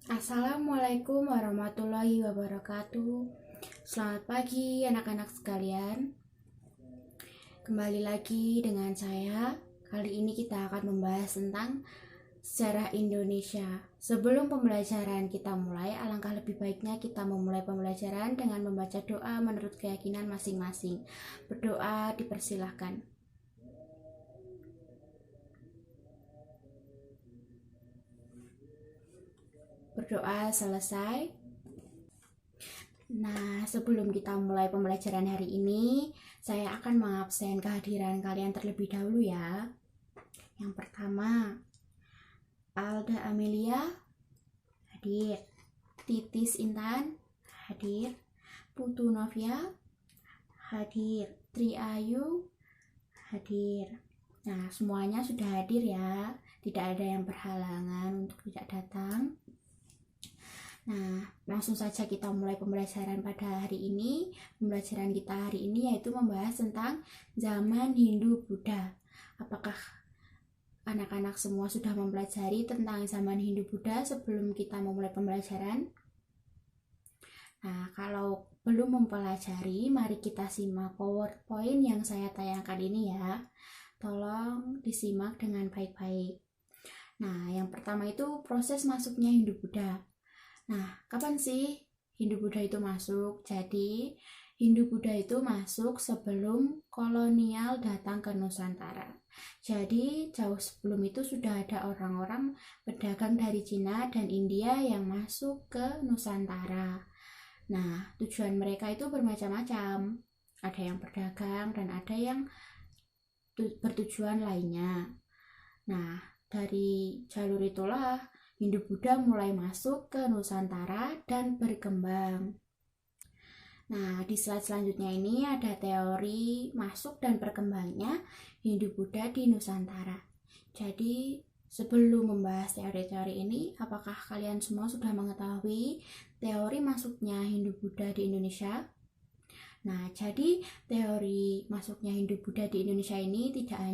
Assalamualaikum warahmatullahi wabarakatuh. Selamat pagi anak-anak sekalian. Kembali lagi dengan saya. Kali ini kita akan membahas tentang sejarah Indonesia. Sebelum pembelajaran kita mulai, alangkah lebih baiknya kita memulai pembelajaran dengan membaca doa menurut keyakinan masing-masing. Berdoa dipersilahkan. Berdoa selesai. Nah, sebelum kita mulai pembelajaran hari ini, saya akan mengabsen kehadiran kalian terlebih dahulu ya. Yang pertama, Alda Amelia hadir, Titis Intan hadir, Putu Novia hadir, Tri Ayu hadir. Nah, semuanya sudah hadir ya, tidak ada yang berhalangan untuk tidak datang. Nah, langsung saja kita mulai pembelajaran pada hari ini. Pembelajaran kita hari ini yaitu membahas tentang zaman Hindu-Buddha. Apakah anak-anak semua sudah mempelajari tentang zaman Hindu-Buddha sebelum kita memulai pembelajaran? Nah, kalau belum mempelajari, mari kita simak PowerPoint yang saya tayangkan ini ya. Tolong disimak dengan baik-baik. Nah, yang pertama itu proses masuknya Hindu-Buddha. Nah, kapan sih Hindu-Buddha itu masuk? Jadi, Hindu-Buddha itu masuk sebelum kolonial datang ke Nusantara. Jadi, jauh sebelum itu sudah ada orang-orang pedagang dari Cina dan India yang masuk ke Nusantara. Nah, tujuan mereka itu bermacam-macam. Ada yang berdagang dan ada yang bertujuan lainnya. Nah, dari jalur itulah Hindu-Buddha mulai masuk ke Nusantara dan berkembang. Nah, di slide selanjutnya ini ada teori masuk dan berkembangnya Hindu-Buddha di Nusantara. Jadi, sebelum membahas teori-teori ini, apakah kalian semua sudah mengetahui teori masuknya Hindu-Buddha di Indonesia? Nah, jadi teori masuknya Hindu-Buddha di Indonesia ini tidak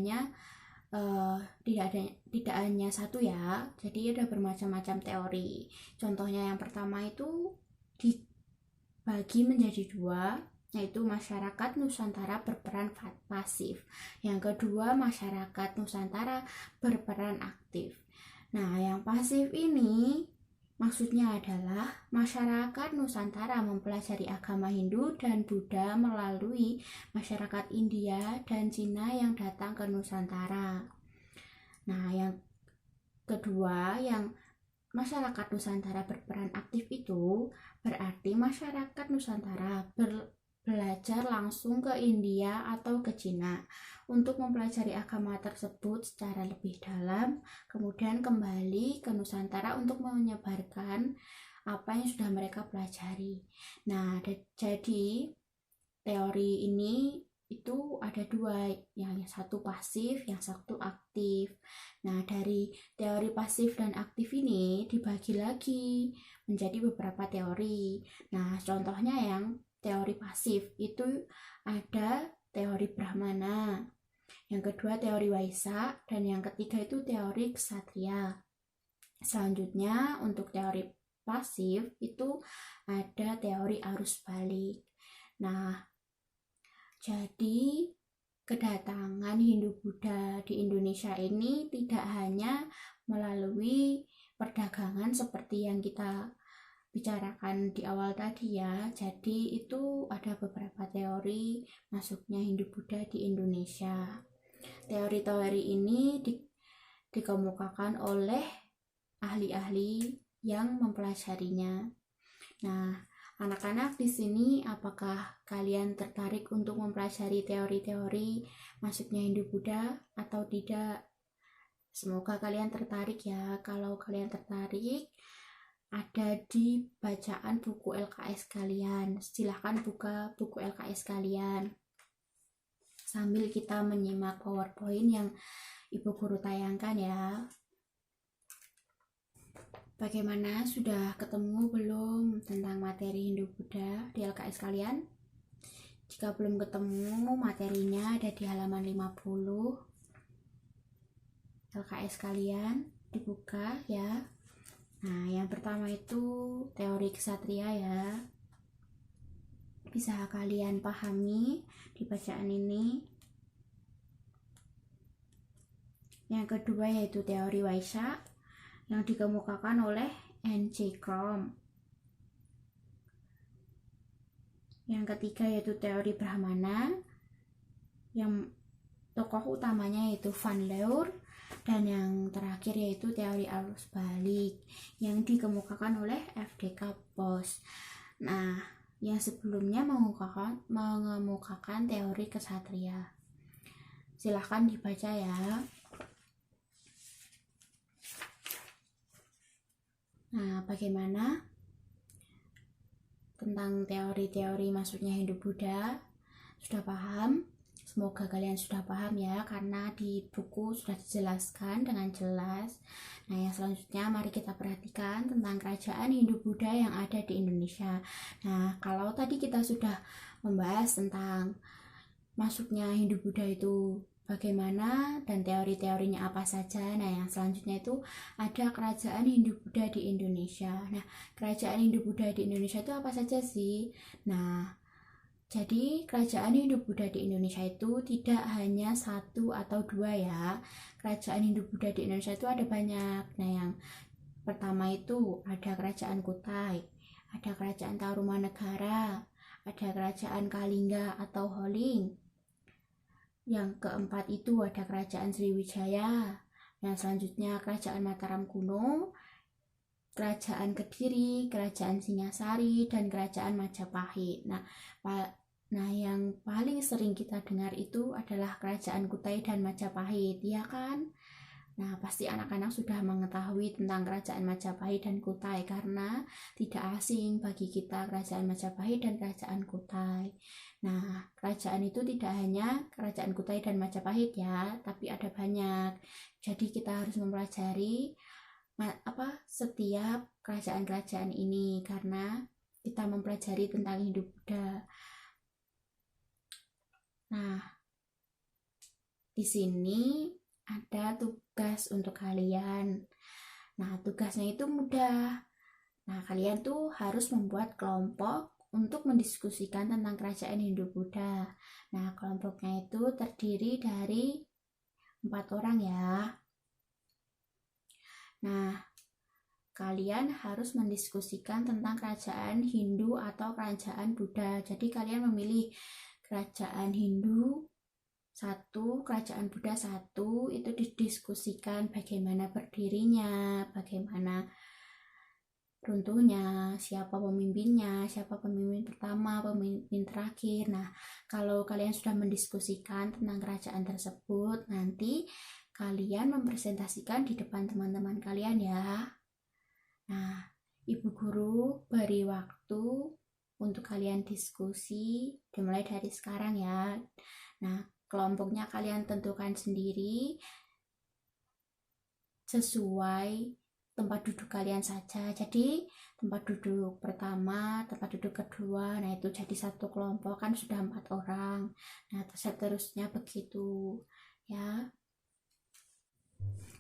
hanya satu ya, jadi ada bermacam-macam teori. Contohnya yang pertama itu dibagi menjadi dua, yaitu masyarakat Nusantara berperan pasif. Yang kedua, masyarakat Nusantara berperan aktif. Nah, yang pasif ini maksudnya adalah masyarakat Nusantara mempelajari agama Hindu dan Buddha melalui masyarakat India dan Cina yang datang ke Nusantara. Nah, yang kedua, yang masyarakat Nusantara berperan aktif itu berarti masyarakat Nusantara belajar langsung ke India atau ke Cina untuk mempelajari agama tersebut secara lebih dalam, kemudian kembali ke Nusantara untuk menyebarkan apa yang sudah mereka pelajari. Nah, jadi teori ini itu ada dua, yang satu pasif, yang satu aktif. Nah, dari teori pasif dan aktif ini dibagi lagi menjadi beberapa teori. Nah, contohnya yang teori pasif itu ada teori Brahmana, yang kedua teori Waisa, dan yang ketiga itu teori Ksatria. Selanjutnya untuk teori pasif itu ada teori arus balik. Nah, jadi kedatangan Hindu-Buddha di Indonesia ini tidak hanya melalui perdagangan seperti yang kita bicarakan di awal tadi ya. Jadi itu ada beberapa teori masuknya Hindu-Buddha di Indonesia. Teori-teori ini dikemukakan oleh ahli-ahli yang mempelajarinya. Nah, anak-anak di sini, apakah kalian tertarik untuk mempelajari teori-teori masuknya Hindu-Buddha atau tidak? Semoga kalian tertarik ya. Kalau kalian tertarik, ada di bacaan buku LKS kalian. Silahkan buka buku LKS kalian sambil kita menyimak PowerPoint yang Ibu Guru tayangkan ya. Bagaimana, sudah ketemu belum tentang materi Hindu-Buddha di LKS kalian? Jika belum ketemu, materinya ada di halaman 50 LKS kalian, dibuka ya. Nah, yang pertama itu teori kesatria ya. Bisa kalian pahami di bacaan ini. Yang kedua yaitu teori Vaishya yang dikemukakan oleh N.C. Crom. Yang ketiga yaitu teori Brahmana yang tokoh utamanya yaitu Van Leur. Dan yang terakhir yaitu teori arus balik yang dikemukakan oleh F.D.K. Bos. Nah, yang sebelumnya mengemukakan teori kesatria. Silahkan dibaca ya. Nah, bagaimana tentang teori-teori masuknya Hindu-Buddha? Sudah paham? Semoga kalian sudah paham ya, karena di buku sudah dijelaskan dengan jelas. Nah, yang selanjutnya mari kita perhatikan tentang kerajaan Hindu-Buddha yang ada di Indonesia. Nah, kalau tadi kita sudah membahas tentang masuknya Hindu-Buddha itu bagaimana dan teori-teorinya apa saja. Nah, yang selanjutnya itu ada kerajaan Hindu-Buddha di Indonesia. Nah, kerajaan Hindu-Buddha di Indonesia itu apa saja sih? Nah, jadi kerajaan Hindu-Buddha di Indonesia itu tidak hanya satu atau dua ya. Kerajaan Hindu-Buddha di Indonesia itu ada banyak. Nah, yang pertama itu ada kerajaan Kutai, ada kerajaan Tarumanegara, ada kerajaan Kalingga atau Holing. Yang keempat itu ada kerajaan Sriwijaya. Yang selanjutnya kerajaan Mataram Kuno, kerajaan Kediri, kerajaan Singasari, dan kerajaan Majapahit. Nah, yang paling sering kita dengar itu adalah kerajaan Kutai dan Majapahit, ya kan? Nah, pasti anak-anak sudah mengetahui tentang kerajaan Majapahit dan Kutai karena tidak asing bagi kita kerajaan Majapahit dan kerajaan Kutai. Nah, kerajaan itu tidak hanya kerajaan Kutai dan Majapahit ya, tapi ada banyak. Jadi kita harus mempelajari setiap kerajaan-kerajaan ini karena kita mempelajari tentang Hindu-Buddha. Nah, di sini ada tugas untuk kalian. Nah, tugasnya itu mudah. Nah, kalian tuh harus membuat kelompok untuk mendiskusikan tentang kerajaan Hindu-Buddha. Nah, kelompoknya itu terdiri dari 4 orang ya. Nah, kalian harus mendiskusikan tentang kerajaan Hindu atau kerajaan Buddha. Jadi kalian memilih kerajaan Hindu 1, kerajaan Buddha 1, itu didiskusikan bagaimana berdirinya, bagaimana runtuhnya, siapa pemimpinnya, siapa pemimpin pertama, pemimpin terakhir. Nah, kalau kalian sudah mendiskusikan tentang kerajaan tersebut, nanti kalian mempresentasikan di depan teman-teman kalian ya. Nah, Ibu Guru beri waktu untuk kalian diskusi dimulai dari sekarang ya. Nah, kelompoknya kalian tentukan sendiri sesuai tempat duduk kalian saja. Jadi tempat duduk pertama, tempat duduk kedua, nah itu jadi satu kelompok, kan sudah 4 orang. Nah, seterusnya begitu ya.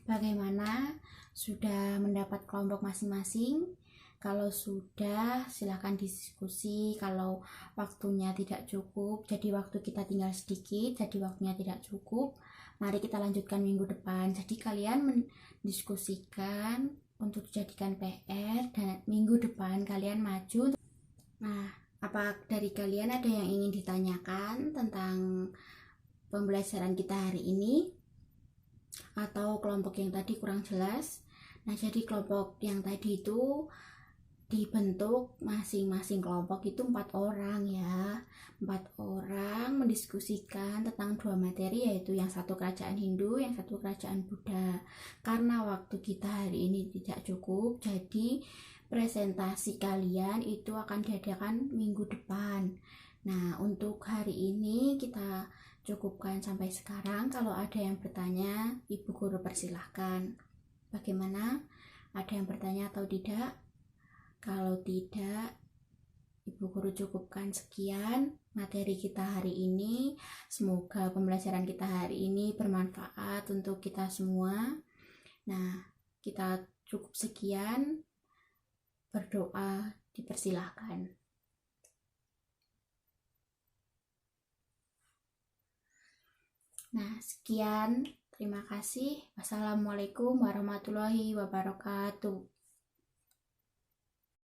Bagaimana? Sudah mendapat kelompok masing-masing? Kalau sudah, silakan diskusi. Kalau waktunya tidak cukup, jadi waktu kita tinggal sedikit, jadi waktunya tidak cukup, mari kita lanjutkan minggu depan. Jadi kalian mendiskusikan untuk dijadikan PR dan minggu depan kalian maju. Nah, apa dari kalian ada yang ingin ditanyakan tentang pembelajaran kita hari ini? Atau kelompok yang tadi kurang jelas? Nah, jadi kelompok yang tadi itu dibentuk masing-masing kelompok itu 4 orang ya. 4 orang mendiskusikan tentang 2 materi, yaitu yang satu kerajaan Hindu, yang satu kerajaan Buddha. Karena waktu kita hari ini tidak cukup, jadi presentasi kalian itu akan diadakan minggu depan. Nah, untuk hari ini kita cukupkan sampai sekarang. Kalau ada yang bertanya, Ibu Guru persilahkan. Bagaimana? Ada yang bertanya atau tidak? Kalau tidak, Ibu Guru cukupkan sekian materi kita hari ini. Semoga pembelajaran kita hari ini bermanfaat untuk kita semua. Nah, kita cukup sekian. berdoa dipersilahkan. Nah, sekian. Terima kasih. Wassalamualaikum warahmatullahi wabarakatuh.